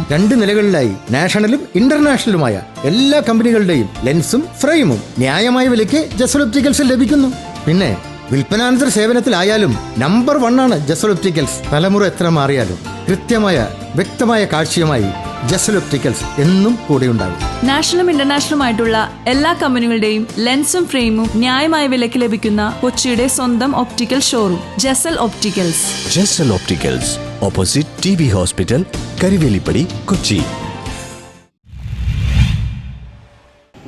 2 നിലകളിലായി നാഷണലും ഇന്റർനാഷണലുമായ എല്ലാ കമ്പനികളുടെയും ലെൻസും ഫ്രെയിമും ന്യായമായ വിലയ്ക്ക് ജസൽ ഒപ്റ്റിക്കൽസിൽ ലഭിക്കുന്നു. പിന്നെ വിൽപ്പനാനന്തര സേവനത്തിലായാലും നമ്പർ 1 ആണ് ജസൽ ഒപ്റ്റിക്കൽസ്. തലമുറ എത്ര മാറിയാലും കൃത്യമായ വ്യക്തമായ കാഴ്ചയുമായി ജസൽ ഒപ്റ്റിക്കൽസ് എന്നും കൂടെയുണ്ടാകും. നാഷണലും ഇന്റർനാഷണലുമായിട്ടുള്ള എല്ലാ കമ്പനികളുടെയും ലെൻസും ഫ്രെയിമും ന്യായമായ വിലയ്ക്ക് ലഭിക്കുന്ന കൊച്ചിയുടെ സ്വന്തം optical showroom Jasal opticals. Jasal opticals, opposite TB hospital, Karivelippady, Kochi.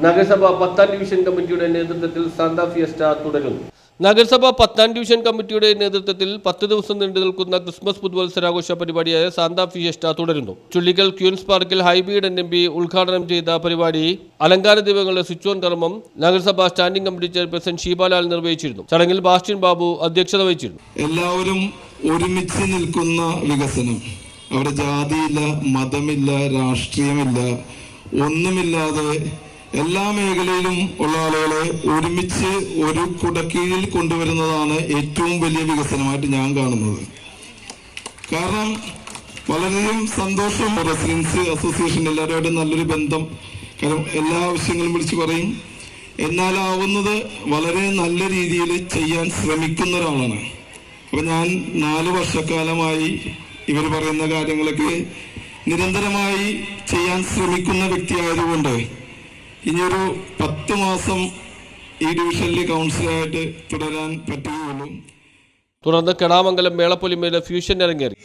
നഗരസഭ 10ാം ഡിവിഷൻ കമ്മിറ്റിയുടെ നേതൃത്വത്തിൽ സാന്താ ഫിയസ്റ്റ തുടരുന്നു. നഗരസഭ 10ാം ഡിവിഷൻ കമ്മിറ്റിയുടെ നേതൃത്വത്തിൽ 10 ദിവസം നീണ്ടു നിൽക്കുന്ന ക്രിസ്മസ് പുതുവത്സരാഘോഷ പരിപാടിയായ സാന്താ ഫിയസ്റ്റ തുടരുന്നു. ചുള്ളിക്കൽ ക്യൂൻസ് പാർക്കിൽ ഹൈബീഡ് NMP ഉദ്ഘാടനം ചെയ്ത പരിപാടി അലങ്കാര ദീപങ്ങളുടെ സ്വിച്ച് ഓൺ കർമ്മം നഗരസഭ സ്റ്റാൻഡിംഗ് കമ്മിറ്റി ചെയർപേഴ്സൺ ഷീബാലാൽ നിർവഹിച്ചിരുന്നു. ചടങ്ങിൽ ബാസ്റ്റിൻ ബാബു അധ്യക്ഷത വഹിച്ചിരുന്നു. എല്ലാവരും ഒരുമിച്ച് നിൽക്കുന്ന വികസനം, അവിടെ ജാതിയില്ല, മതമില്ല, രാഷ്ട്രീയമില്ല, ഒന്നുമില്ലാതെ എല്ലാ മേഖലയിലും ഉള്ള ആളുകളെ ഒരുമിച്ച് ഒരു കുടക്കീഴിൽ കൊണ്ടുവരുന്നതാണ് ഏറ്റവും വലിയ വികസനമായിട്ട് ഞാൻ കാണുന്നത്. കാരണം വളരെയധികം സന്തോഷം. റെസിഡൻസ് അസോസിയേഷൻ എല്ലാവരുമായിട്ട് നല്ലൊരു ബന്ധം, കാരണം എല്ലാ ആവശ്യങ്ങളും വിളിച്ചു പറയും. എന്നാലാവുന്നത് വളരെ നല്ല രീതിയിൽ ചെയ്യാൻ ശ്രമിക്കുന്ന ഒരാളാണ്. അപ്പം ഞാൻ 4 വർഷക്കാലമായി ഇവർ പറയുന്ന കാര്യങ്ങളൊക്കെ നിരന്തരമായി ചെയ്യാൻ ശ്രമിക്കുന്ന വ്യക്തിയായതുകൊണ്ട് ഇനിയൊരു 10 മാസം ഈ ഡിവിഷനിൽ കൗൺസിലറായിട്ട് തുടരാൻ പറ്റുകയുള്ളൂ. തുടർന്ന് കെടാമംഗലം മേളപ്പൊലിമയുടെ ഫ്യൂഷൻ അരങ്ങേറി.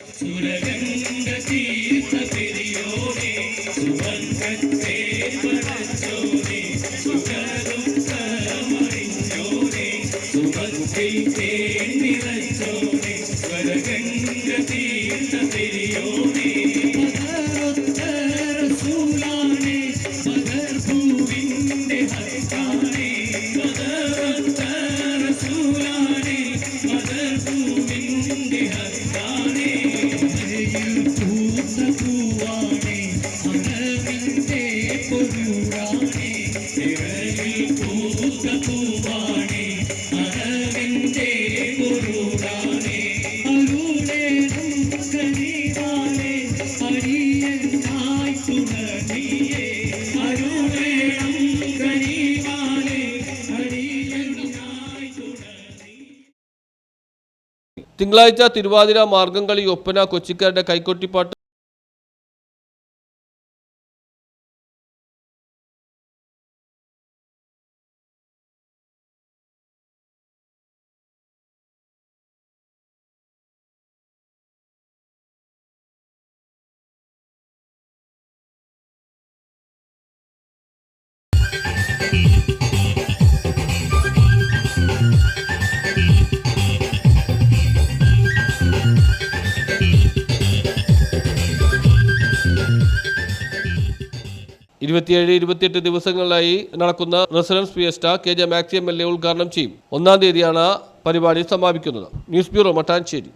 തിങ്കളാഴ്ച തിരുവാതിര, മാർഗംകളി, ഒപ്പന, കൊച്ചിക്കാരുടെ കൈക്കൊട്ടിപ്പാട്ട്, ഇരുപത്തിയേഴ് 28 ദിവസങ്ങളിലായി നടക്കുന്ന residence fiesta KJ Maxi MLA ഉദ്ഘാടനം ചെയ്യും. 1-ാം തീയതിയാണ് പരിപാടി സമാപിക്കുന്നത്. News bureau, Mattancherry.